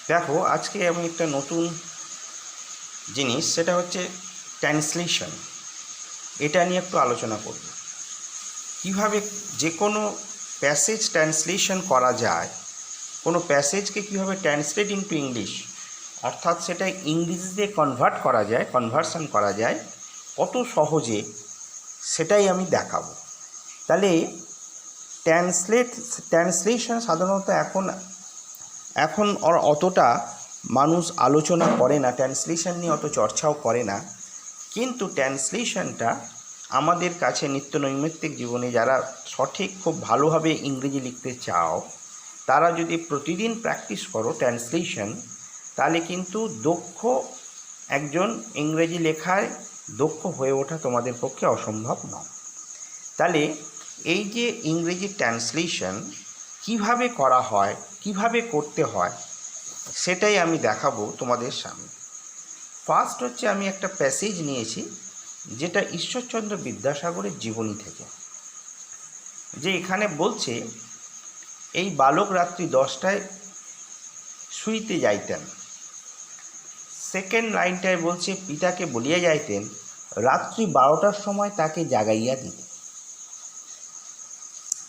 দেখো, আজকে আমি একটা নতুন জিনিস, সেটা হচ্ছে ট্রান্সলেশন। এটা নিয়ে একটু আলোচনা করব। কিভাবে যে কোনো প্যাসেজ ট্রান্সলেশন করা যায়, কোনো প্যাসেজকে কীভাবে ট্রান্সলেট ইনটু ইংলিশ, অর্থাৎ সেটা ইংরেজিতে কনভার্ট করা যায়, কনভার্সন করা যায় কত সহজে, সেটাই আমি দেখাবো। তাহলে ট্রান্সলেশন সাধারণত এখন অতটা মানুষ আলোচনা করে না, ট্রান্সলেশন নিয়ে অত চর্চাও করে না। কিন্তু ট্রান্সলেশনটা আমাদের কাছে নিত্য নৈমিত্তিক জীবনে যারা সঠিক খুব ভালোভাবে ইংরেজি লিখতে চাও, তারা যদি প্রতিদিন প্র্যাকটিস করো ট্রান্সলেশন, তাহলে কিন্তু একজন ইংরেজি লেখায় দক্ষ হয়ে ওঠা তোমাদের পক্ষে অসম্ভব নয়। তাহলে এই যে ইংরেজি ট্রান্সলেশন কিভাবে করা হয়, কিভাবে করতে হয়, সেটাই আমি দেখাবো তোমাদের সামনে। ফার্স্ট হচ্ছে, আমি একটা প্যাসেজ নিয়েছি যেটা ঈশ্বরচন্দ্র বিদ্যাসাগরের জীবনী থেকে, যে এখানে বলছে, এই বালক রাত্রি 10টায় শুইতে যাইতেন। সেকেন্ড লাইনটায় বলছে, পিতাকে বলিয়া যাইতেন রাত্রি 12টার সময় তাকে জাগাইয়া দিতে।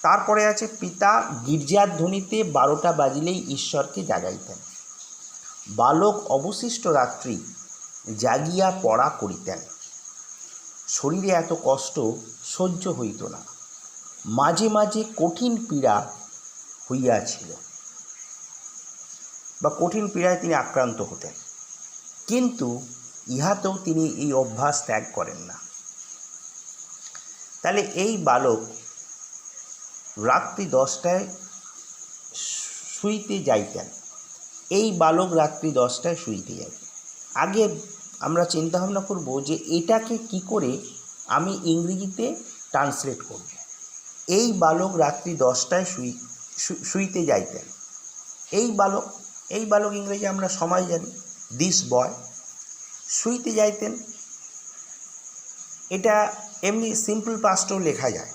তারপরে আছে, পিতা গির্জার ধ্বনিতে 12টা বাজিলেই ঈশ্বরকে জাগাইতেন। বালক অবশিষ্ট রাত্রি জাগিয়া পড়া করিতেন। শরীরে এত কষ্ট সহ্য হইত না, মাঝে মাঝে কঠিন পীড়া হইয়াছিল, বা কঠিন পীড়ায় তিনি আক্রান্ত হতেন, কিন্তু ইহাতেও তিনি এই অভ্যাস ত্যাগ করেন না। তাহলে এই বালক রাত্রি 10টায় শুইতে যাইতেন। এই বালক রাত্রি 10টায় শুইতে যাইতেন। আগে আমরা চিন্তাভাবনা করব যে এটাকে কি করে আমি ইংরেজিতে ট্রান্সলেট করব। এই বালক রাত্রি 10টায় শুইতে যাইতেন। এই বালক ইংরেজি আমরা সবাই জানি, দিস বয়। শুইতে যাইতেন, এটা এমনি সিম্পল পাস্টও লেখা যায়।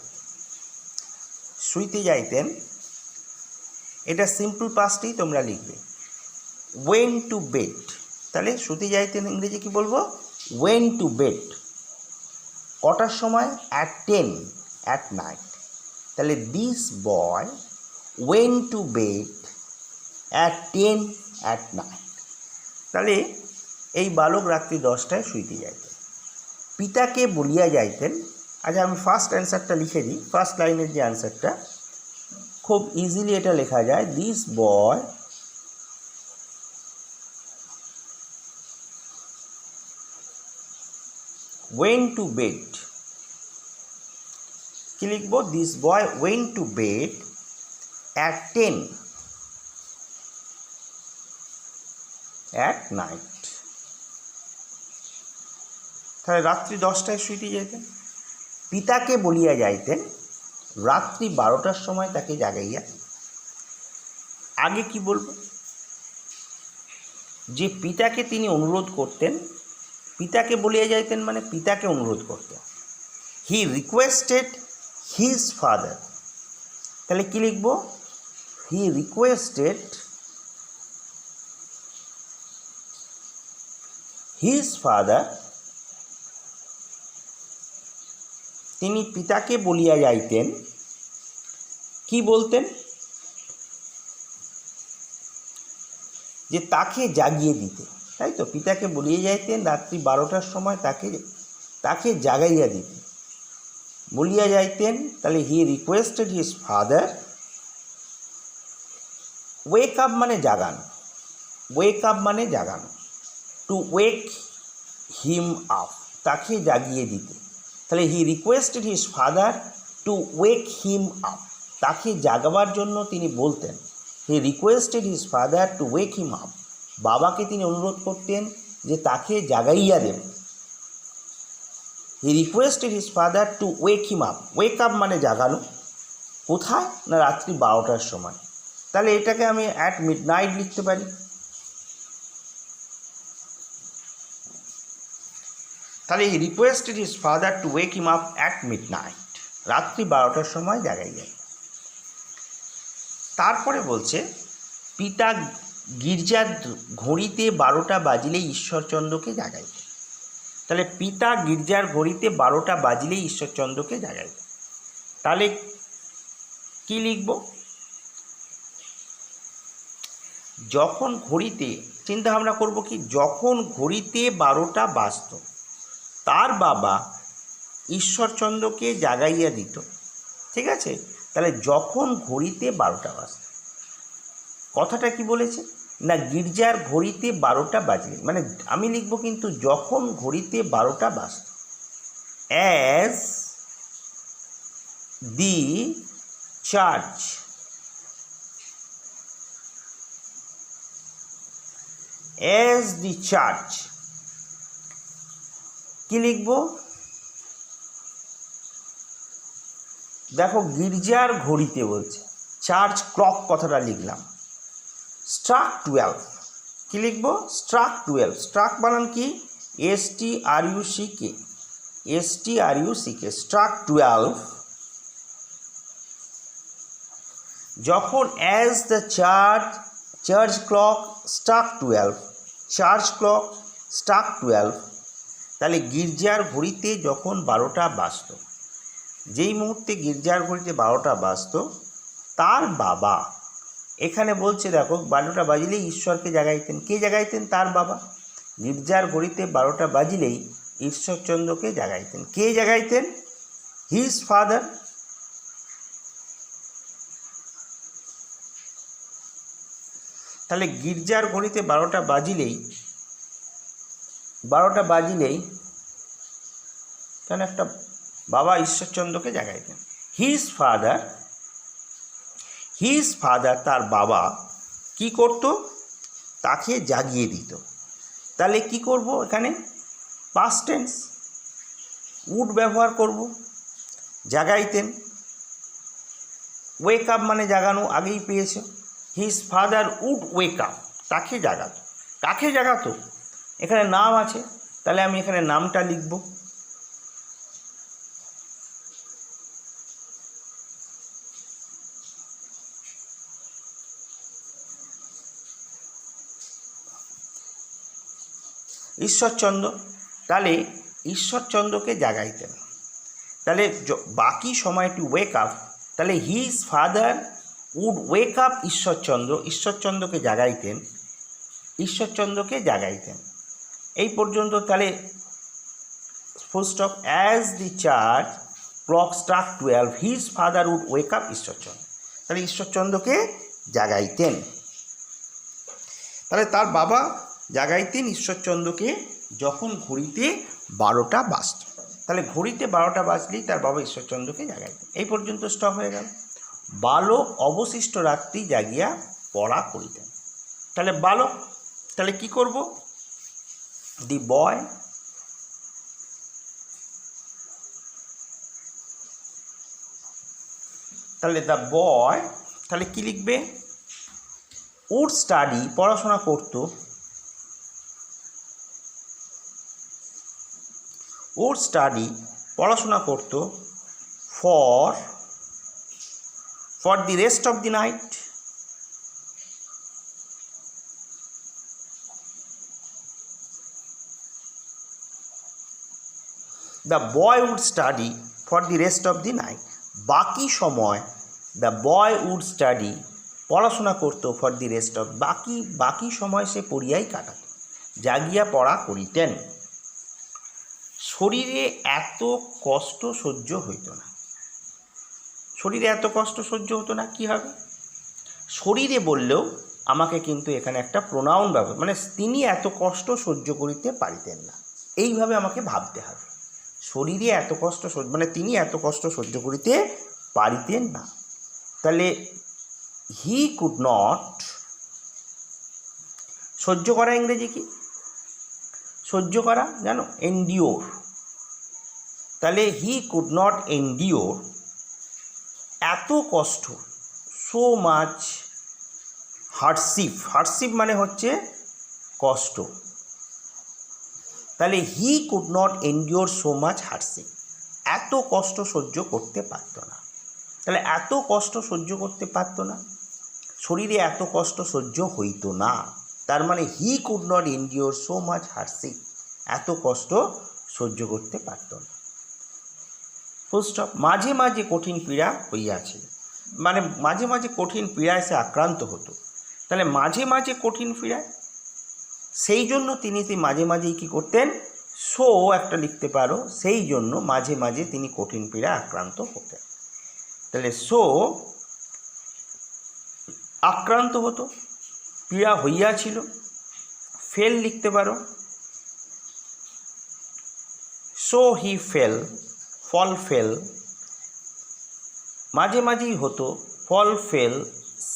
শুইতে যাইতেন, এটা সিম্পল পাস্টেই তোমরা লিখবে, ওয়েন টু বেড। তাহলে শুতে যাইতেন ইংরেজি কি বলবো? Went to bed. কটার সময়? At 10 at night. তাহলে this boy went to bed at 10 at night. তাহলে এই বালক রাত্রি 10টায় শুইতে যাইতেন। পিতাকে বলিয়া যাইতেন। আচ্ছা, আমি ফার্স্ট অ্যান্সারটা লিখে দিই। ফার্স্ট লাইনের যে অ্যান্সারটা খুব ইজিলি এটা লেখা যায়, this boy went to bed। কি লিখবো? This boy went to bed at 10 at night। তাহলে রাত্রি 10টায় শুইতে যেতেন। পিতাকে বলিয়া যাইতেন রাত্রি 12টার সময় তাকে জাগাইয়া। আগে কি বলবো? যে পিতাকে তিনি অনুরোধ করতেন। পিতাকে বলিয়া যাইতেন মানে পিতাকে অনুরোধ করতেন। হি রিকোয়েস্টেড হিজ ফাদার। তাহলে কি লিখব? হি রিকোয়েস্টেড হিজ ফাদার। তিনি পিতাকে বলিয়া যাইতেন, কি বলতেন? যে তাকে জাগিয়ে দিতে, তাই তো? পিতাকে বলিয়ে যাইতেন রাত্রি 12টার সময় তাকে জাগাইয়া দিতে, বলিয়া যাইতেন। তাহলে he requested his father. ওয়েক up মানে জাগানো, ওয়েক আপ মানে জাগানো, টু ওয়েক হিম আপ, তাকে জাগিয়ে দিতে। তাহলে he requested his father to wake him up, তাকে জাগাবার জন্য তিনি বলতেন। He requested his father to wake him up, বাবাকে তিনি অনুরোধ করতেন যে তাকে জাগাইয়া দেন। He requested his father to wake him up. Wake up মানে জাগানো, কোথায়? না রাত্রি 12টার সময়। তাহলে এটাকে আমি অ্যাট মিডনাইট লিখতে পারি। তাহলে he requested his father to wake him up at midnight, রাত্রি 12টার সময় জাগাইয়া। তারপরে বলছে, পিতা গির্জার ঘড়িতে 12টা বাজিলেই ঈশ্বরচন্দ্রকে জাগাইতেন। তাহলে পিতা গির্জার ঘড়িতে 12টা বাজিলেই ঈশ্বরচন্দ্রকে জাগাইতেন। তাহলে কি লিখব? যখন ঘড়িতে, চিন্তা ভাবনা করব কি, যখন ঘড়িতে 12টা বাজত তার বাবা ঈশ্বরচন্দ্রকে জাগাইয়া দিত। ঠিক আছে, তাহলে যখন ঘড়িতে 12টা বাজত, কথাটা কি বলেছে না গির্জার ঘড়িতে 12টা বাজলে, মানে আমি লিখব কিন্তু যখন ঘড়িতে 12টা বাজত, as the church as the church, কি লিখব? দেখো গির্জার ঘড়িতে বলছে, চার্চ ক্লক কথাটা লিখলাম। স্ট্রাক 12, কি লিখব? স্ট্রাক 12। স্ট্রাক বানান কি? STRUCK, স্ট্রাক 12, যখন as the church clock struck 12, church clock struck 12, তাহলে গির্জার ঘড়িতে যখন 12টা বাজত, যেই মুহূর্তে গির্জার ঘড়িতে 12টা বাজত তার বাবা, এখানে বলছে দেখো 12টা বাজিলেই ঈশ্বরকে জাগাইতেন। কে জাগাইতেন? তার বাবা। গির্জার ঘড়িতে 12টা বাজিলেই ঈশ্বরচন্দ্রকে জাগাইতেন। কে জাগাইতেন? His father. তাহলে গির্জার ঘড়িতে 12টা বাজিলেই তাহলে একটা বাবা ঈশ্বরচন্দ্রকে জাগাইতেন। হিজ ফাদার, তার বাবা কি করত? তাকে জাগিয়ে দিত। তাহলে কি করব এখানে? পাস্ট টেন্স, উড ব্যবহার করব। জাগাইতেন, ওয়েক আপ মানে জাগানো, আগেই পেয়েছে। His father would wake up, তাকে জাগাতো। কাকে জাগাতো? এখানে নাম আছে, তাহলে আমি এখানে নামটা লিখব। ঈশ্বরচন্দ্র। তাহলে ঈশ্বরচন্দ্রকে জাগাইতেন। তাহলে বাকি সময়টি ওয়েক আপ, তাহলে his father would wake up ঈশ্বরচন্দ্রকে জাগাইতেন। এই পর্যন্ত। তাহলে full stop. As the church clock struck 12, his father would wake up Ishwarchandra. তাহলে ঈশ্বরচন্দ্রকে জাগাইতেন। তাহলে তার বাবা জাগাইতেন ঈশ্বরচন্দ্রকে যখন ঘড়িতে 12টা বাজত। তাহলে ঘড়িতে 12টা বাজলেই তার বাবা ঈশ্বরচন্দ্রকে জাগাইতেন। এই পর্যন্ত স্টপ হয়ে গেল। বালক অবশিষ্ট রাত্রি জাগিয়া পড়া করিতেন। তাহলে বালক, তাহলে কি করব? দি বয়, তাহলে দ্য বয়, তাহলে কি লিখবে? উড স্টাডি, পড়াশোনা করত। উড স্টাডি, পড়াশোনা করত। For the rest of the night, the boy would study for the rest of the night, বাকি সময় দ্য বয় উড স্টাডি, পড়াশোনা করতো। ফর দি রেস্ট অফ, বাকি সময় সে পড়িয়াই কাটাত, জাগিয়া পড়া করিতেন। শরীরে এত কষ্ট সহ্য হইত না। শরীরে এত কষ্ট সহ্য হতো না, কী হবে? শরীরে বললেও আমাকে কিন্তু এখানে একটা প্রোনাউন ব্যবহার, মানে তিনি এত কষ্ট সহ্য করিতে পারিতেন না, এইভাবে আমাকে ভাবতে হবে। শরীরে এত কষ্ট মানে তিনি এত কষ্ট সহ্য করিতে পারিতেন না। তাহলে হি কুড নট, সহ্য করা ইংরেজি কি? সহ্য করা জানো? এন্ডিওর। তাহলে হি কুড নট এন্ডিওর, এত কষ্ট, সো মাচ হার্ডশিপ মানে হচ্ছে কষ্ট। তাহলে he could not endure so much hardship, এত কষ্ট সহ্য করতে পারত না। তাহলে এত কষ্ট সহ্য করতে পারত না। শরীরে এত কষ্ট সহ্য হইতো না। তার মানে he could not endure so much hardship, এত কষ্ট সহ্য করতে পারত না। Full stop. মাঝে মাঝে কঠিন পীড়া হইয়াছে, মানে মাঝে মাঝে কঠিন পীড়ায় সে আক্রান্ত হতো। তাহলে মাঝে মাঝে কঠিন পীড়ায়, সেই জন্য তিনি মাঝে মাঝেই কী করতেন, সো একটা লিখতে পারো, সেই জন্য মাঝে মাঝে তিনি কঠিন পীড়ায় আক্রান্ত হতেন। তাহলে সো আক্রান্ত হতো, পীড়া হইয়াছিল। ফেল লিখতে পারো, so he fell, fall fell, মাঝে মাঝেই হতো, ফল ফেল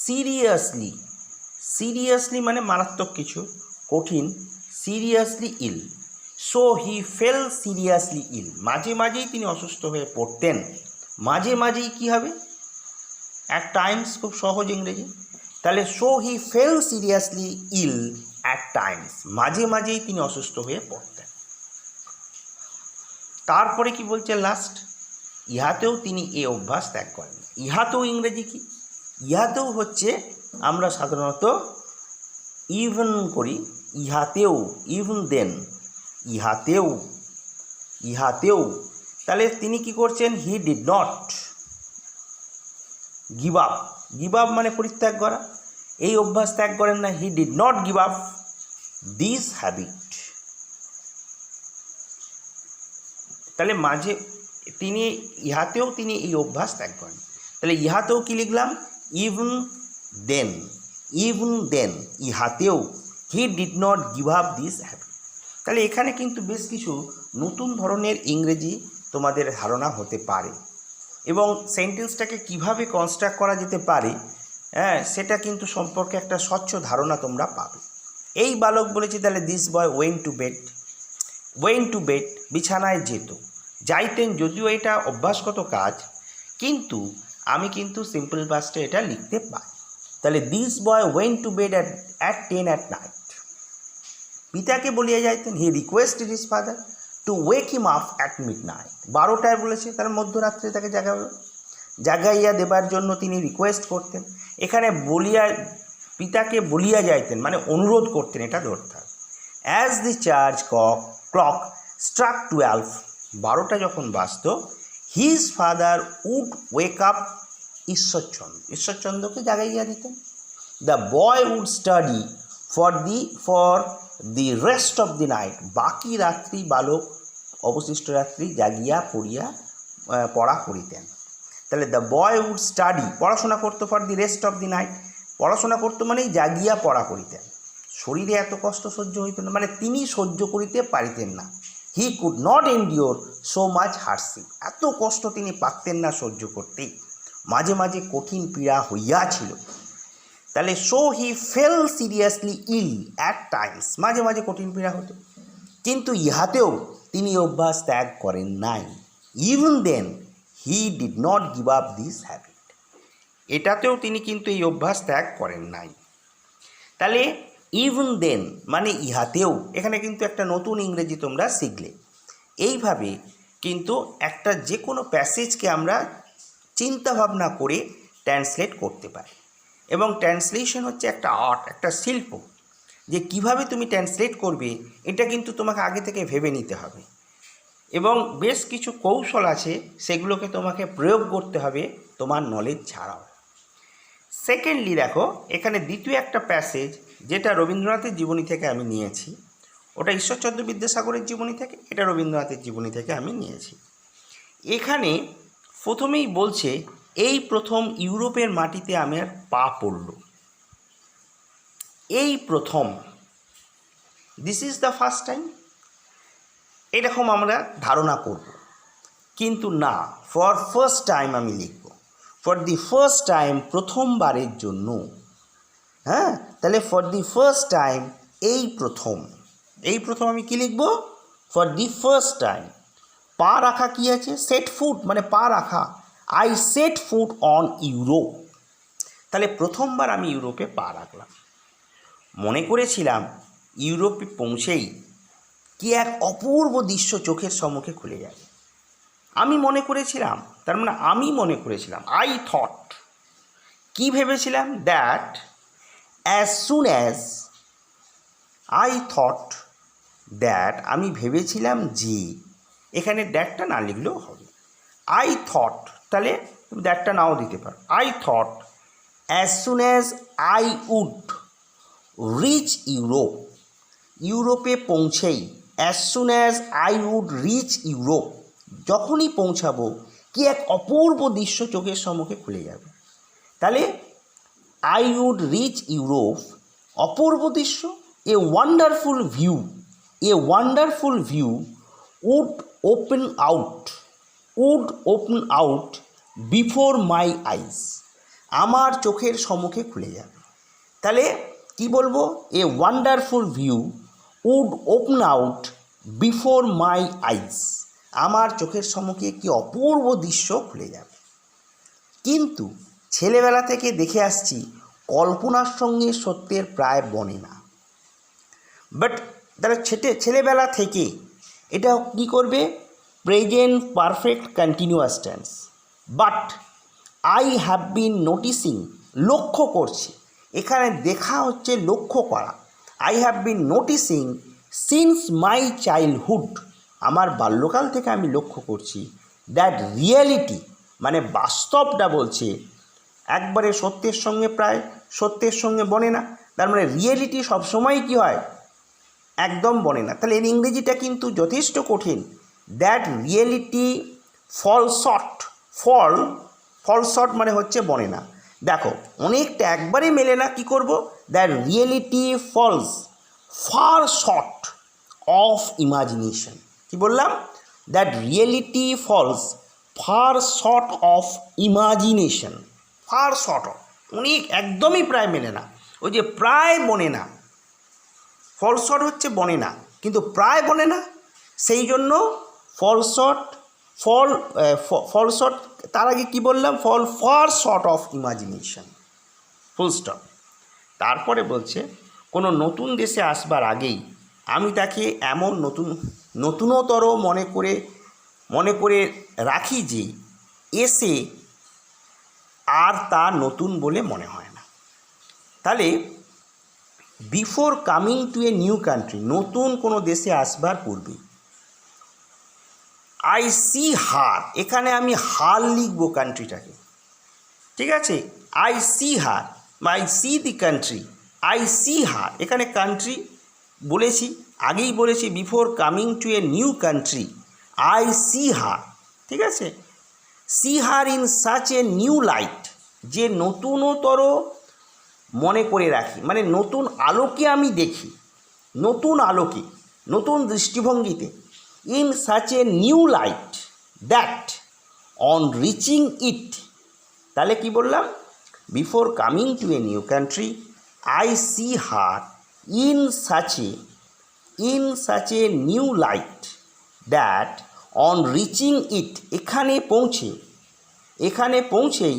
সিরিয়াসলি, সিরিয়াসলি মানে মারাত্মক কিছু, কঠিন, seriously ill, so he fell seriously ill, মাঝে মাঝেই তিনি অসুস্থ হয়ে পড়তেন। মাঝে মাঝেই কী হবে, অ্যাট টাইমস, খুব সহজ ইংরেজি। তাহলে so he fell seriously ill at times, মাঝে মাঝেই তিনি অসুস্থ হয়ে পড়তেন। তারপরে কি বলছে লাস্ট, ইহাতেও তিনি এই অভ্যাস ত্যাগ করেন। ইহাতেও ইংরেজি কি, ইহাতেও হচ্ছে আমরা সাধারণত ইভেন করি, ইহাতেও, ইভেন দেন, ইহাতেও, ইহাতেও। তাহলে তিনি কি করছেন, হি did not give up, give up মানে পরিত্যাগ করা, এই অভ্যাস ত্যাগ করেন না, হি did not give up this habit. তাহলে মাঝে তিনি, ইহাতেও তিনি এই অভ্যাস ত্যাগ করেন। তাহলে ইহাতেও কি লিখলাম, ইভেন দেন, ইভেন দেন, ইহাতেও he did not give up this habit. তাহলে এখানে কিন্তু বেশ কিছু নতুন ধরনের ইংরেজি তোমাদের ধারণা হতে পারে, এবং সেন্টেন্সটাকে কিভাবে কনস্ট্রাক্ট করা যেতে পারে, হ্যাঁ, সেটা কিন্তু সম্পর্কে একটা স্বচ্ছ ধারণা তোমরা পাবে। এই বালক বলেছে, তাহলে this boy went to bed, when to bed বিছানায় যেত, যাইতেন, যদিও এটা অভ্যাসগত কাজ, কিন্তু আমি কিন্তু সিম্পল পাস্টে এটা লিখতে পারি। তাহলে this boy went to bed at 10 at night, পিতাকে বলিয়া যাইতেন, he requested his father to wake him up at midnight, 12টায় বলেছে, তার মধ্যরাত্রে তাকে জাগাইয়া দেবার জন্য তিনি রিকোয়েস্ট করতেন। এখানে বলিয়া, পিতাকে বলিয়া যাইতেন মানে অনুরোধ করতেন, এটা ধরতে হবে। As the church clock struck 12, 12টা যখন বাজত, his father would wake up Ishwarchandra, ঈশ্বরচন্দ্রকে জাগাইয়া দিতেন। The boy would study for the rest of the night, বাকি রাত্রি বালক অবশিষ্ট রাত্রি জাগিয়া পড়া করিতেন। তাহলে দ্য বয় উড স্টাডি, পড়াশোনা করতো, for the rest of the night, পড়াশোনা করতো মানেই জাগিয়া পড়া করিতেন। শরীরে এত কষ্ট সহ্য হইত না, মানে তিনি সহ্য করিতে পারিতেন না। He could not endure so much hardship, এত কষ্ট তিনি পারতেন না সহ্য করতে, মাঝে মাঝে কঠিন পীড়া হইয়াছিল। তাহলে so he fell seriously ill at times, মাঝে মাঝে কঠিন পীড়া হতো, কিন্তু ইহাতেও তিনি অভ্যাস ত্যাগ করেন নাই। Even then he did not give up this habit, এটাতেও তিনি কিন্তু এই অভ্যাস ত্যাগ করেন নাই। তাহলে ইভেন দেন মানে ইহাতেও, এখানে কিন্তু একটা নতুন ইংরেজি তোমরা শিখলে। এইভাবে কিন্তু একটা যে কোনো প্যাসেজকে আমরা চিন্তাভাবনা করে ট্রান্সলেট করতে পারি, এবং ট্রান্সলেশন হচ্ছে একটা আর্ট, একটা শিল্প, যে কিভাবে তুমি ট্রান্সলেট করবে এটা কিন্তু তোমাকে আগে থেকে ভেবে নিতে হবে, এবং বেশ কিছু কৌশল আছে, সেগুলোকে তোমাকে প্রয়োগ করতে হবে তোমার নলেজ ছাড়াও। সেকেন্ডলি দেখো, এখানে দ্বিতীয় একটা প্যাসেজ যেটা রবীন্দ্রনাথের জীবনী থেকে আমি নিয়েছি, ওটা ঈশ্বরচন্দ্র বিদ্যাসাগরের জীবনী থেকে, এটা রবীন্দ্রনাথের জীবনী থেকে আমি নিয়েছি। এখানে প্রথমেই বলছে, এই প্রথম ইউরোপের মাটিতে আমার পা পড়ল, এই প্রথম, this is the first time, এরকম আমরা ধারণা করব, কিন্তু না, ফর ফার্স্ট টাইম আমি লিখব, ফর দি ফার্স্ট টাইম, প্রথমবারের জন্য। হ্যাঁ, তাহলে ফর দি ফার্স্ট টাইম, এই প্রথম, এই প্রথম আমি কি লিখব, ফর দি ফার্স্ট টাইম। পা রাখা কি আছে, সেট ফুট মানে পা রাখা, I set foot on Europe, তাহলে প্রথমবার আমি ইউরোপে পা রাখলাম। মনে করেছিলাম ইউরোপে পৌঁছেই কি এক অপূর্ব দৃশ্য চোখের সম্মুখে খুলে যাবে, আমি মনে করেছিলাম, তার মানে আমি মনে করেছিলাম, আই থট, কি ভেবেছিলাম? That as soon as I thought that, আমি ভেবেছিলাম যে, এখানে দ্যাটটা না লিখলেও হবে। আই থট, তাহলে তুমি দ্যাটটা নাও দিতে পারো। I thought as soon as I would reach Europe, ইউরোপে পৌঁছেই, as soon as I would reach Europe, যখনই পৌঁছাবো কি এক অপূর্ব দৃশ্য চোখের সম্মুখে খুলে যাবে। তাহলে আই উড রিচ ইউরোপ, অপূর্ব দৃশ্য, a wonderful view, a wonderful view would open out before my eyes, আমার চোখের সম্মুখে খুলে যাবে। তাহলে কি বলবো? A wonderful view would open out before my eyes, আমার চোখের সম্মুখে কি অপূর্ব দৃশ্য খুলে যাবে। কিন্তু ছেলেবেলা থেকে দেখে আসছি কল্পনার সঙ্গে সত্যের প্রায় বনে না। বাট তারা ছেলেবেলা থেকে এটা কী করবে? Present perfect continuous tense. But I have been noticing, লক্ষ্য করছি, এখানে দেখা হচ্ছে লক্ষ্য করা। I have been noticing since my childhood, আমার বাল্যকাল থেকে আমি লক্ষ্য করছি, দ্যাট রিয়েলিটি, মানে বাস্তবটা বলছে একবারে সত্যের সঙ্গে প্রায় সত্যের সঙ্গে বনে না। তার মানে রিয়েলিটি সবসময় কী হয়? একদম বনে না। তাহলে এর ইংরেজিটা কিন্তু যথেষ্ট কঠিন। দ্যাট রিয়েলিটি ফল শর্ট মানে হচ্ছে বনে না। দেখো অনেকটা একবারে মেলে না, কি করব? That reality falls far short of imagination. কি বললাম? That reality falls far short of imagination. Far short of, অনেক, একদমই প্রায় মেলে না। ওই যে প্রায় বনে না, ফল শর্ট হচ্ছে বনে না, কিন্তু প্রায় বনে না, সেই জন্য ফল শর্ট, তার আগে কি বললাম? Fall far short of imagination, full stop. তারপরে বলছে কোনো নতুন দেশে আসবার আগেই আমি তাকে এমন নতুনতর মনে করে রাখি যে এসে আর তা নতুন বলে মনে হয় না। তাহলে before coming to a new country, নতুন কোনো দেশে আসবার পূর্বে, আই সি হার, এখানে আমি হার লিখব কান্ট্রিটাকে, ঠিক আছে? I see her, I see the country, I see her, এখানে কান্ট্রি বলেছি, আগেই বলেছি before coming to a new country I see her, ঠিক আছে? See her in such a new light, যে নতুনতর মনে করে রাখি, মানে নতুন আলোকে আমি দেখি, নতুন আলোকে, নতুন দৃষ্টিভঙ্গিতে। In such a new light that on reaching it, তাহলে কি বললাম? Before coming to a new country I see her in such a new light that on reaching it, এখানে পৌঁছেই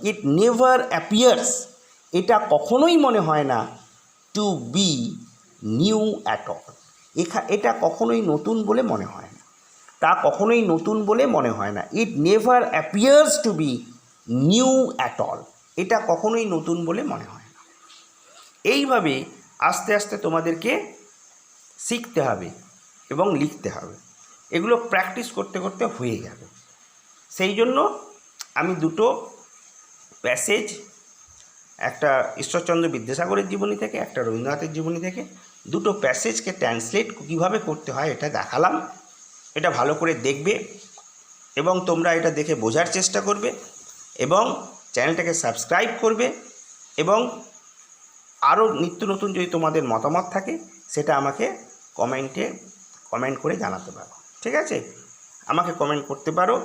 ইট নেভার অ্যাপিয়ার্স, এটা কখনোই মনে হয় না to be new at all, এটা কখনোই নতুন বলে মনে হয় না, তা কখনোই নতুন বলে মনে হয় না। It never appears to be new at all, এটা কখনোই নতুন বলে মনে হয় না। এইভাবে আস্তে আস্তে তোমাদেরকে শিখতে হবে এবং লিখতে হবে, এগুলো প্র্যাকটিস করতে করতে হয়ে যাবে। সেই জন্য আমি দুটো প্যাসেজ, একটা ঈশ্বরচন্দ্র বিদ্যাসাগরের জীবনী থেকে, একটা রবীন্দ্রনাথের জীবনী থেকে, দুটো প্যাসেজকে ট্রান্সলেট কীভাবে করতে হয় এটা দেখালাম। এটা ভালো করে দেখবে এবং তোমরা এটা দেখে বোঝার চেষ্টা করবে এবং চ্যানেলটাকে সাবস্ক্রাইব করবে এবং আরও নিত্য নতুন যদি তোমাদের মতামত থাকে সেটা আমাকে কমেন্ট করে জানাতে পারো, ঠিক আছে? আমাকে কমেন্ট করতে পারো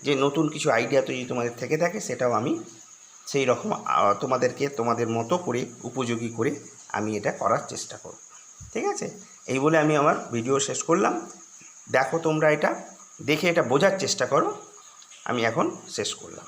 যে নতুন কিছু আইডিয়া তো যদি তোমাদের থেকে থাকে, সেটাও আমি সেই রকম তোমাদেরকে তোমাদের মতো করে উপযোগী করে আমি এটা করার চেষ্টা করব, ঠিক আছে? এই বলে আমি আমার ভিডিও শেষ করলাম। দেখো তোমরা এটা দেখে এটা বোঝার চেষ্টা করো, আমি এখন শেষ করলাম।